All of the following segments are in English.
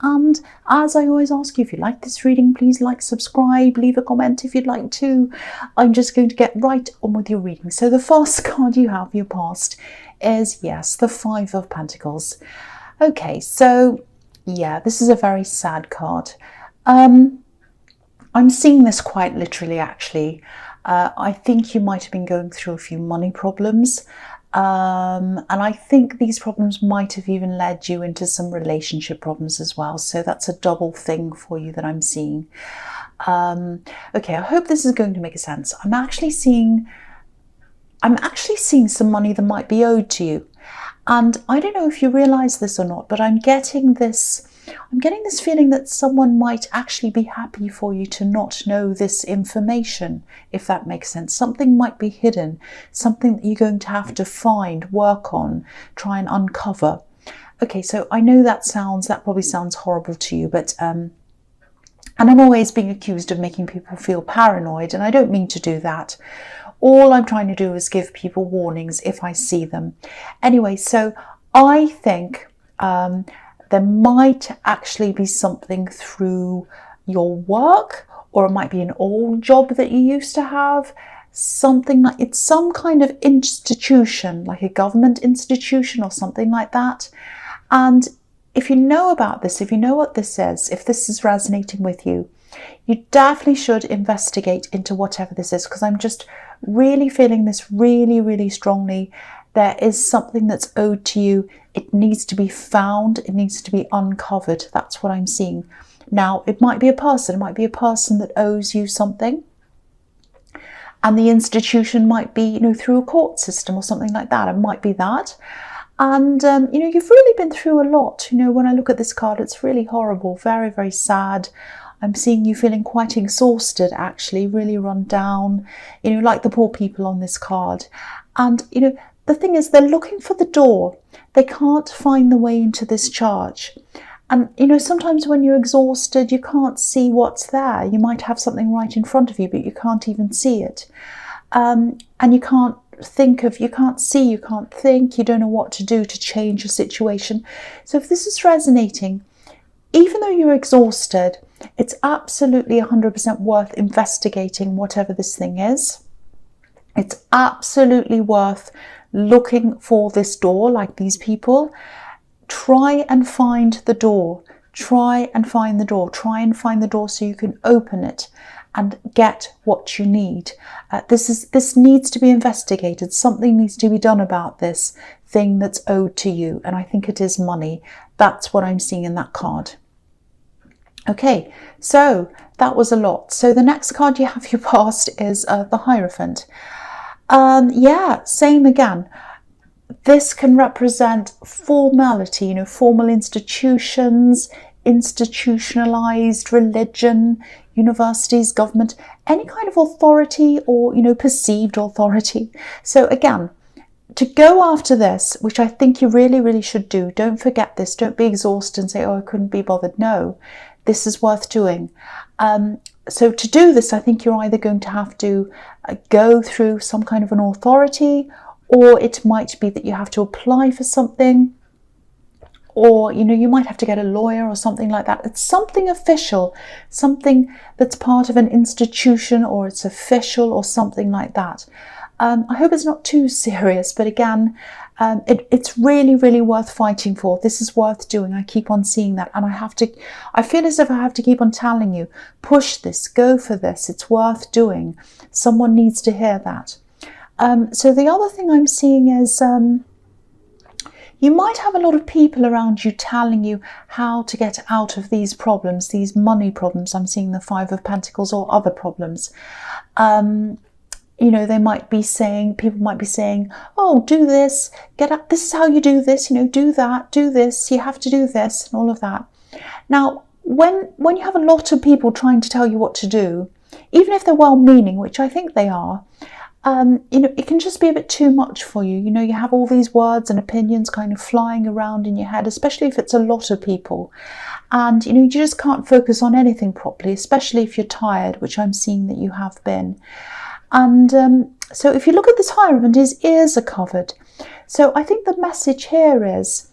And as I always ask you, if you like this reading, please like, subscribe, leave a comment if you'd like to. I'm just going to get right on with your reading. So the first card you have, your past, is, yes, the Five of Pentacles. Okay, so yeah, this is a very sad card. I'm seeing this quite literally, actually. I think you might have been going through a few money problems. And I think these problems might have even led you into some relationship problems as well. So that's a double thing for you that I'm seeing. Okay, I hope this is going to make sense. I'm actually seeing some money that might be owed to you. And I don't know if you realize this or not, but I'm getting this feeling that someone might actually be happy for you to not know this information, if that makes sense. Something might be hidden, something that you're going to have to find, work on, try and uncover. Okay, so I know that probably sounds horrible to you, but and I'm always being accused of making people feel paranoid, and I don't mean to do that. All I'm trying to do is give people warnings if I see them. Anyway, so I think there might actually be something through your work, or it might be an old job that you used to have, something like it's some kind of institution, like a government institution or something like that. And if you know about this, if you know what this is, if this is resonating with you, you definitely should investigate into whatever this is, because I'm just really feeling this really, really strongly. There is something that's owed to you. It needs to be found. It needs to be uncovered. That's what I'm seeing. Now, it might be a person. It might be a person that owes you something. And the institution might be, through a court system or something like that. It might be that. And, you've really been through a lot. When I look at this card, it's really horrible, very, very sad. I'm seeing you feeling quite exhausted, actually, really run down, like the poor people on this card. And, the thing is, they're looking for the door. They can't find the way into this charge. And, sometimes when you're exhausted, you can't see what's there. You might have something right in front of you, but you can't even see it. And you can't think, you can't think, you don't know what to do to change your situation. So if this is resonating, even though you're exhausted, it's absolutely 100% worth investigating whatever this thing is. It's absolutely worth looking for this door, like these people. Try and find the door. Try and find the door. Try and find the door so you can open it and get what you need. This needs to be investigated. Something needs to be done about this thing that's owed to you. And I think it is money. That's what I'm seeing in that card. Okay, so that was a lot. So the next card you have your past is the Hierophant. Yeah, same again. This can represent formality, formal institutions, institutionalized religion, universities, government, any kind of authority or, perceived authority. So again, to go after this, which I think you really, really should do, don't forget this. Don't be exhausted and say, oh, I couldn't be bothered. No. This is worth doing. So to do this, I think you're either going to have to go through some kind of an authority, or it might be that you have to apply for something, or, you might have to get a lawyer or something like that. It's something official, something that's part of an institution, or it's official or something like that. I hope it's not too serious, but again, it's really, really worth fighting for. This is worth doing. I keep on seeing that, and I feel as if I have to keep on telling you, push this, go for this. It's worth doing. Someone needs to hear that. So the other thing I'm seeing is you might have a lot of people around you telling you how to get out of these problems, these money problems. I'm seeing the Five of Pentacles, or other problems. They might be saying, people might be saying, oh, do this, get up, this is how you do this, do that, do this, you have to do this, and all of that. Now, when you have a lot of people trying to tell you what to do, even if they're well-meaning, which I think they are, it can just be a bit too much for you. You have all these words and opinions kind of flying around in your head, especially if it's a lot of people. And, you just can't focus on anything properly, especially if you're tired, which I'm seeing that you have been. And so if you look at this Hierophant, his ears are covered. So I think the message here is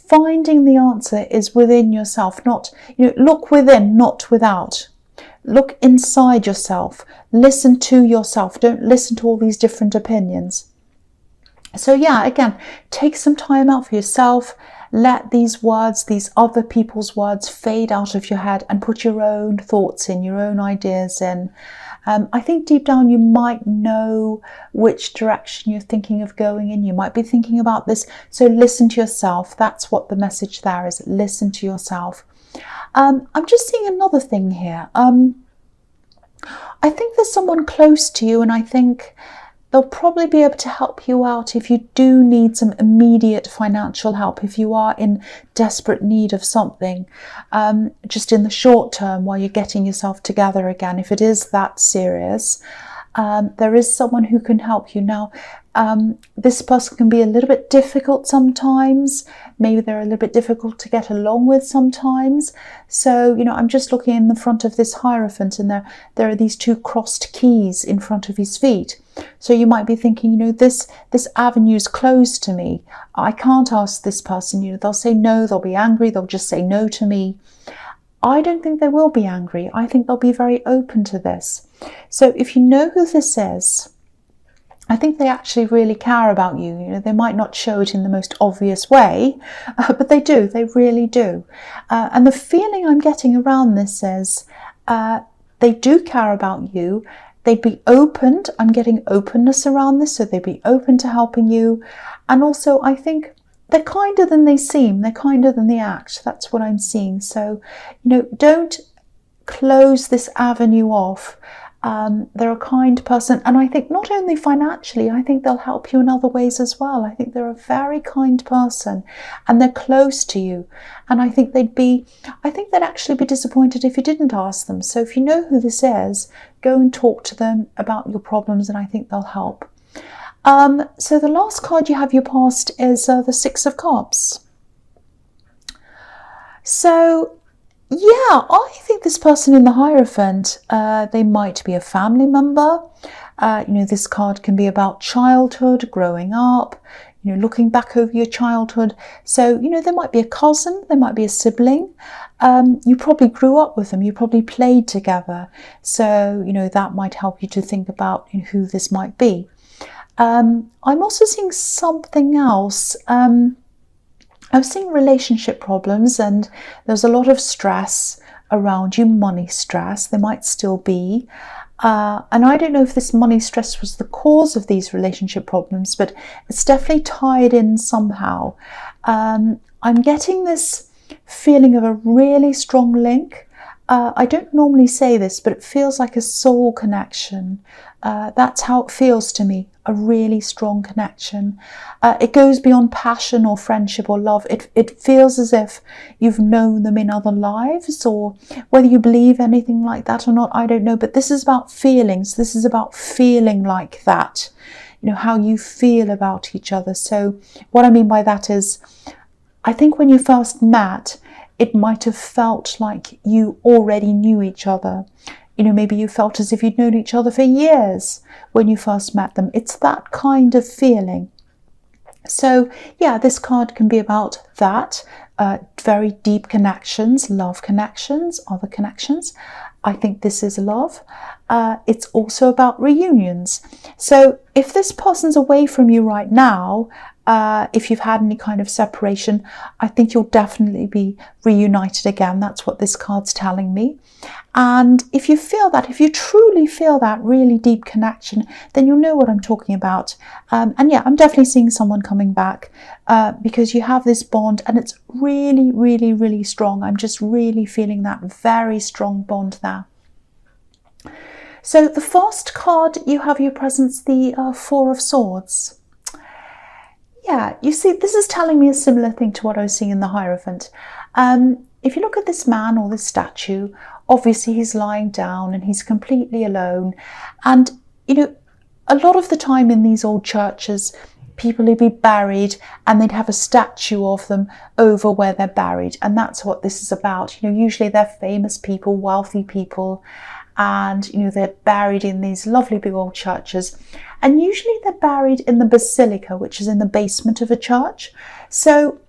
finding the answer is within yourself, not, look within, not without. Look inside yourself, listen to yourself, don't listen to all these different opinions. So yeah, again, take some time out for yourself, let these words, these other people's words, fade out of your head and put your own thoughts in, your own ideas in. I think deep down you might know which direction you're thinking of going in. You might be thinking about this. So listen to yourself. That's what the message there is. Listen to yourself. I'm just seeing another thing here. I think there's someone close to you, and I think they'll probably be able to help you out if you do need some immediate financial help, if you are in desperate need of something, just in the short term while you're getting yourself together again. If it is that serious, there is someone who can help you. Now, this person can be a little bit difficult sometimes. Maybe they're a little bit difficult to get along with sometimes. So, I'm just looking in the front of this Hierophant, and there are these two crossed keys in front of his feet. So you might be thinking, this avenue is closed to me. I can't ask this person. They'll say no, they'll be angry, they'll just say no to me. I don't think they will be angry. I think they'll be very open to this. So if you know who this is, I think they actually really care about you. They might not show it in the most obvious way, but they do. They really do. And the feeling I'm getting around this is they do care about you. They'd be open. I'm getting openness around this, so they'd be open to helping you. And also, I think they're kinder than they seem. They're kinder than they act. That's what I'm seeing. So, don't close this avenue off. They're a kind person, and I think not only financially, I think they'll help you in other ways as well. I think they're a very kind person, and they're close to you, and I think they'd actually be disappointed if you didn't ask them. So if you know who this is, go and talk to them about your problems, and I think they'll help. So the last card you have your past is the Six of Cups. So yeah, I think this person in the Hierophant, they might be a family member. This card can be about childhood, growing up, looking back over your childhood. So, there might be a cousin, there might be a sibling. You probably grew up with them, you probably played together. So, that might help you to think about who this might be. I'm also seeing something else. I was seeing relationship problems, and there's a lot of stress around you, money stress. There might still be. And I don't know if this money stress was the cause of these relationship problems, but it's definitely tied in somehow. I'm getting this feeling of a really strong link. I don't normally say this, but it feels like a soul connection. That's how it feels to me, a really strong connection. It goes beyond passion or friendship or love. It feels as if you've known them in other lives, or whether you believe anything like that or not, I don't know. But this is about feelings. This is about feeling like that, how you feel about each other. So what I mean by that is, I think when you first met, it might have felt like you already knew each other. Maybe you felt as if you'd known each other for years when you first met them. It's that kind of feeling. So yeah, this card can be about that. Very deep connections, love connections, other connections. I think this is love. It's also about reunions. So if this person's away from you right now, if you've had any kind of separation, I think you'll definitely be reunited again. That's what this card's telling me. And if you feel that, if you truly feel that really deep connection, then you'll know what I'm talking about. And yeah, I'm definitely seeing someone coming back because you have this bond, and it's really, really, really strong. I'm just really feeling that very strong bond there. So the first card you have your presence, the Four of Swords. Yeah, you see, this is telling me a similar thing to what I was seeing in the Hierophant. If you look at this man or this statue, obviously he's lying down and he's completely alone. And, a lot of the time in these old churches, people would be buried and they'd have a statue of them over where they're buried. And that's what this is about. Usually they're famous people, wealthy people, and, they're buried in these lovely big old churches. And usually they're buried in the basilica, which is in the basement of a church. So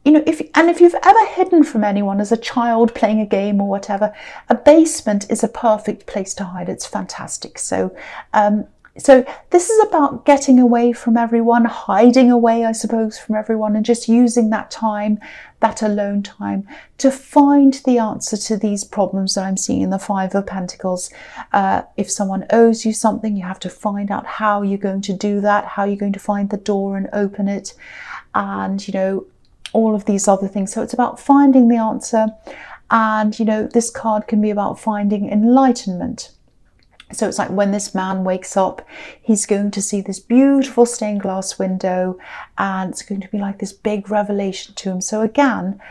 you know, if you've ever hidden from anyone as a child playing a game or whatever, a basement is a perfect place to hide. It's fantastic. So so this is about getting away from everyone, hiding away, I suppose, from everyone, and just using that time, that alone time, to find the answer to these problems that I'm seeing in the Five of Pentacles. If someone owes you something, you have to find out how you're going to do that, how you're going to find the door and open it, and, you know, all of these other things. So it's about finding the answer, and, you know, this card can be about finding enlightenment. So it's like when this man wakes up, he's going to see this beautiful stained glass window, and it's going to be like this big revelation to him. So again,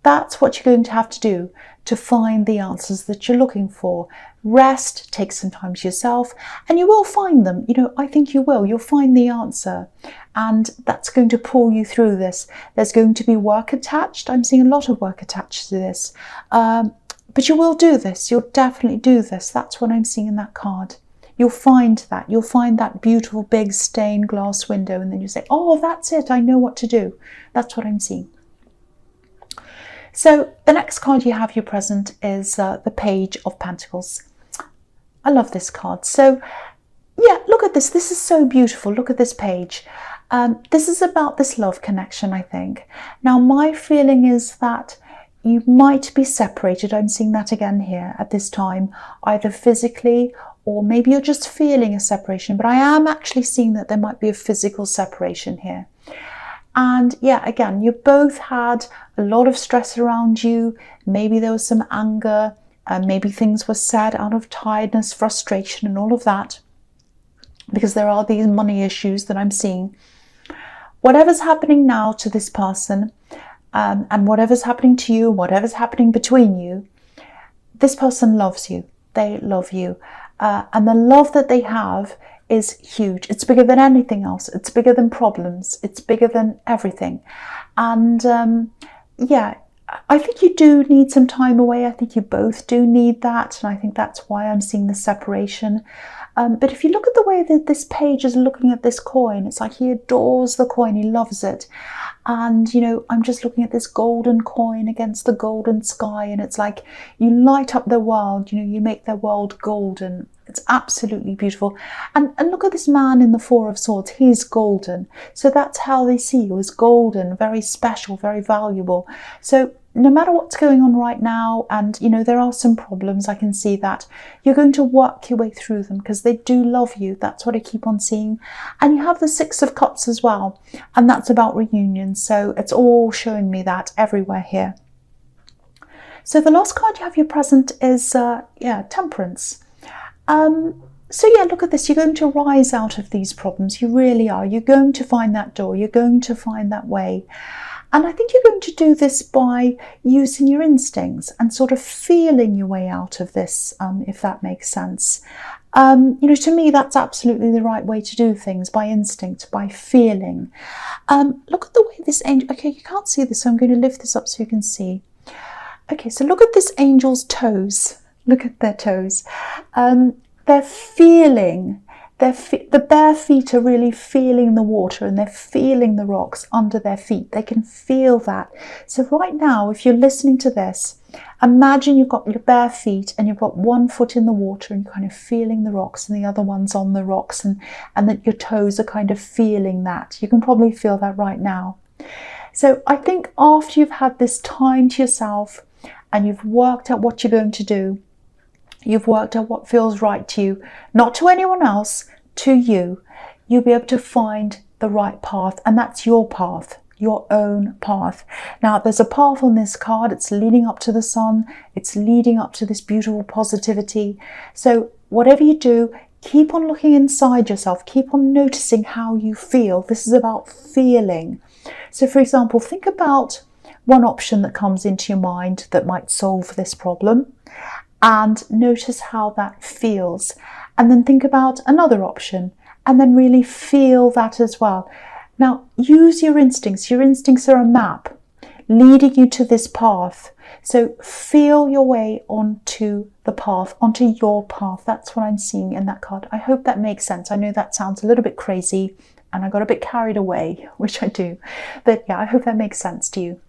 that's what you're going to have to do to find the answers that you're looking for. Rest, take some time to yourself, and you will find them. You know, I think you will. You'll find the answer, and that's going to pull you through this. There's going to be work attached. I'm seeing a lot of work attached to this. But you will do this. You'll definitely do this. That's what I'm seeing in that card. You'll find that. You'll find that beautiful big stained glass window, and then you say, oh, that's it. I know what to do. That's what I'm seeing. So the next card you have here present is the Page of Pentacles. I love this card. So yeah, look at this. This is so beautiful. Look at this page. This is about this love connection, I think. Now, my feeling is that you might be separated. I'm seeing that again here at this time, either physically or maybe you're just feeling a separation. But I am actually seeing that there might be a physical separation here. And yeah, again, you both had a lot of stress around you. Maybe there was some anger. Maybe things were said out of tiredness, frustration, and all of that. Because there are these money issues that I'm seeing. Whatever's happening now to this person, and whatever's happening to you, whatever's happening between you, this person loves you. They love you. And the love that they have is huge. It's bigger than anything else. It's bigger than problems. It's bigger than everything. And yeah, I think you do need some time away. I think you both do need that. And I think that's why I'm seeing the separation. But if you look at the way that this page is looking at this coin, it's like he adores the coin. He loves it. And, you know, I'm just looking at this golden coin against the golden sky. And it's like you light up their world. You know, you make their world golden. It's absolutely beautiful. And look at this man in the Four of Swords. He's golden. So that's how they see you, as golden, very special, very valuable. So no matter what's going on right now, and, you know, there are some problems, I can see that, you're going to work your way through them because they do love you. That's what I keep on seeing. And you have the Six of Cups as well. And that's about reunion. So it's all showing me that everywhere here. So the last card you have here present is, Temperance. So yeah, look at this. You're going to rise out of these problems. You really are. You're going to find that door. You're going to find that way. And I think you're going to do this by using your instincts and sort of feeling your way out of this, if that makes sense. You know, to me, that's absolutely the right way to do things, by instinct, by feeling. Look at the way this angel, okay, you can't see this, so I'm going to lift this up so you can see. Okay, so look at this angel's toes. Look at their toes. They're feeling. The bare feet are really feeling the water, and they're feeling the rocks under their feet. They can feel that. So right now, if you're listening to this, imagine you've got your bare feet and you've got one foot in the water and you're kind of feeling the rocks and the other one's on the rocks, and that your toes are kind of feeling that. You can probably feel that right now. So I think after you've had this time to yourself and you've worked out what you're going to do, you've worked out what feels right to you, not to anyone else, to you, you'll be able to find the right path. And that's your path, your own path. Now, there's a path on this card. It's leading up to the sun. It's leading up to this beautiful positivity. So whatever you do, keep on looking inside yourself. Keep on noticing how you feel. This is about feeling. So, for example, think about one option that comes into your mind that might solve this problem, and notice how that feels. And then think about another option and then really feel that as well. Now, use your instincts. Your instincts are a map leading you to this path. So feel your way onto the path, onto your path. That's what I'm seeing in that card. I hope that makes sense. I know that sounds a little bit crazy and I got a bit carried away, which I do. But yeah, I hope that makes sense to you.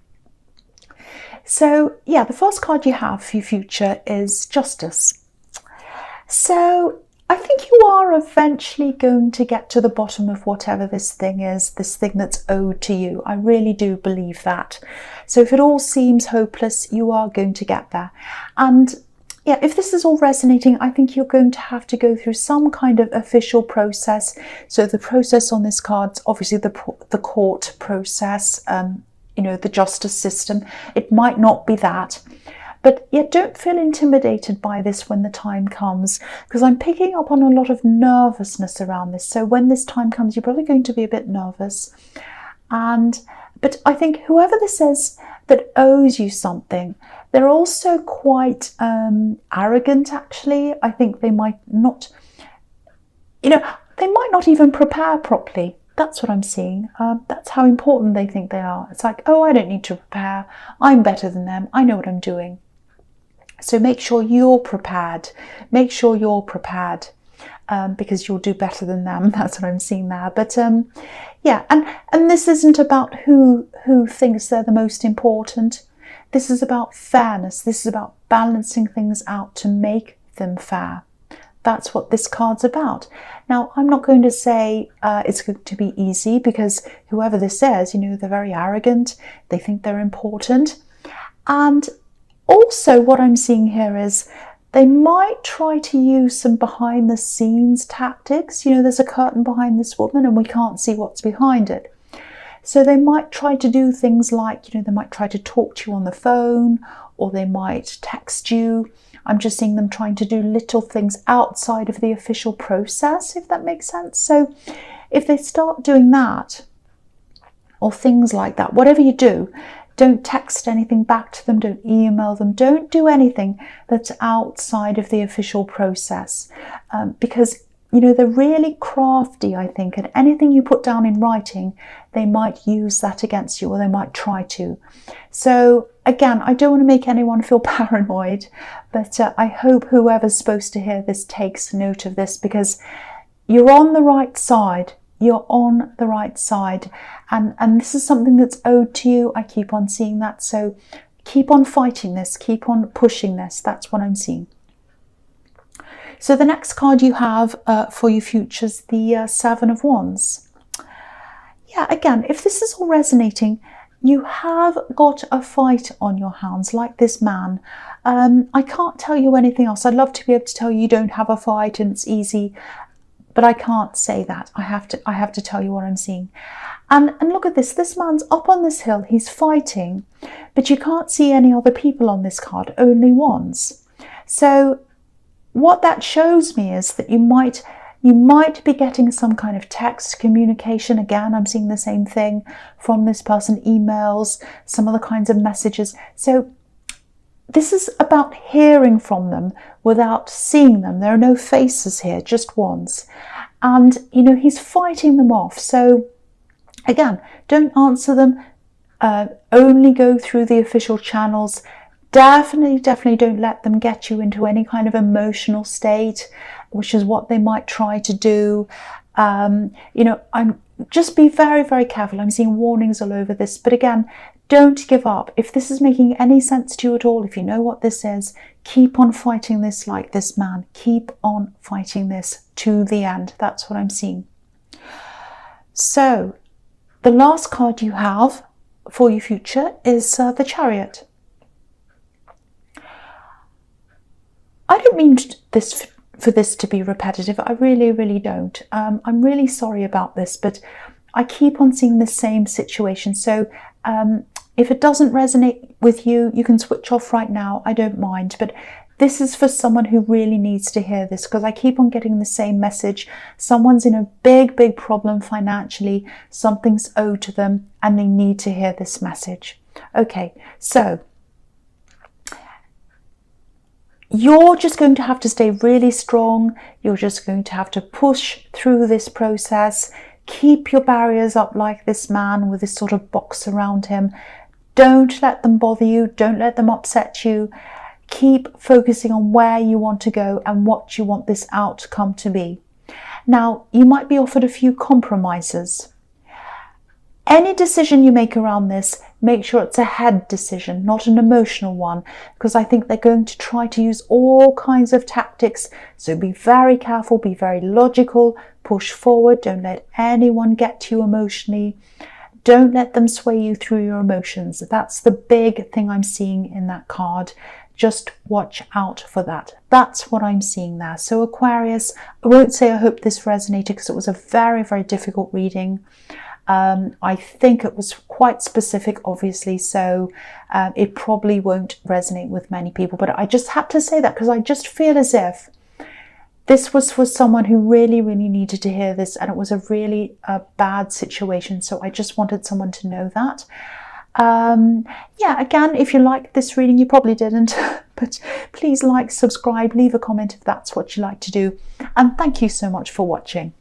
So yeah, the first card you have for your future is Justice. So I think you are eventually going to get to the bottom of whatever this thing is, this thing that's owed to you. I really do believe that. So if it all seems hopeless, you are going to get there. And yeah, if this is all resonating, I think you're going to have to go through some kind of official process. So the process on this card's obviously the court process, the justice system. It might not be that. But yet don't feel intimidated by this when the time comes, because I'm picking up on a lot of nervousness around this. So when this time comes, you're probably going to be a bit nervous. But I think whoever this is that owes you something, they're also quite arrogant, actually. I think they might not, they might not even prepare properly. That's what I'm seeing. That's how important they think they are. It's like, oh, I don't need to prepare. I'm better than them. I know what I'm doing. So make sure you're prepared. Make sure you're prepared because you'll do better than them. That's what I'm seeing there. But yeah, and this isn't about who thinks they're the most important. This is about fairness. This is about balancing things out to make them fair. That's what this card's about. Now, I'm not going to say it's going to be easy, because whoever this is, they're very arrogant. They think they're important. And also what I'm seeing here is they might try to use some behind the scenes tactics. There's a curtain behind this woman and we can't see what's behind it. So they might try to do things like, they might try to talk to you on the phone, or they might text you. I'm just seeing them trying to do little things outside of the official process, if that makes sense. So if they start doing that, or things like that, whatever you do, don't text anything back to them, don't email them, don't do anything that's outside of the official process, because they're really crafty, I think, and anything you put down in writing, they might use that against you, or they might try to. So again, I don't want to make anyone feel paranoid, but I hope whoever's supposed to hear this takes note of this, because you're on the right side. You're on the right side, and this is something that's owed to you. I keep on seeing that. So keep on fighting this, keep on pushing this. That's what I'm seeing. So the next card you have for your future is the Seven of Wands. Yeah, again, if this is all resonating, you have got a fight on your hands, like this man. I can't tell you anything else. I'd love to be able to tell you don't have a fight and it's easy, but I can't say that. I have to tell you what I'm seeing. And look at this. This man's up on this hill. He's fighting, but you can't see any other people on this card, only wands. So what that shows me is that you might be getting some kind of text communication. Again, I'm seeing the same thing from this person, emails, some other kinds of messages. So this is about hearing from them without seeing them. There are no faces here, just wands. And, he's fighting them off. So again, don't answer them. Only go through the official channels. Definitely don't let them get you into any kind of emotional state, which is what they might try to do. Just be very, very careful. I'm seeing warnings all over this. But again, don't give up. If this is making any sense to you at all, if you know what this is, keep on fighting this like this man. Keep on fighting this to the end. That's what I'm seeing. So the last card you have for your future is the Chariot. I don't mean for this to be repetitive. I really, really don't. I'm really sorry about this, but I keep on seeing the same situation. So if it doesn't resonate with you, you can switch off right now. I don't mind. But this is for someone who really needs to hear this, because I keep on getting the same message. Someone's in a big, big problem financially. Something's owed to them and they need to hear this message. Okay, so you're just going to have to stay really strong. You're just going to have to push through this process. Keep your barriers up like this man with this sort of box around him. Don't let them bother you. Don't let them upset you. Keep focusing on where you want to go and what you want this outcome to be. Now, you might be offered a few compromises. Any decision you make around this make sure it's a head decision, not an emotional one, because I think they're going to try to use all kinds of tactics. So be very careful, be very logical, push forward, don't let anyone get to you emotionally. Don't let them sway you through your emotions. That's the big thing I'm seeing in that card. Just watch out for that. That's what I'm seeing there. So Aquarius, I won't say I hope this resonated because it was a very, very difficult reading. I think it was quite specific, obviously, so it probably won't resonate with many people. But I just had to say that because I just feel as if this was for someone who really, really needed to hear this, and it was a really bad situation. So I just wanted someone to know that. Yeah, again, if you liked this reading, you probably didn't, but please like, subscribe, leave a comment if that's what you like to do. And thank you so much for watching.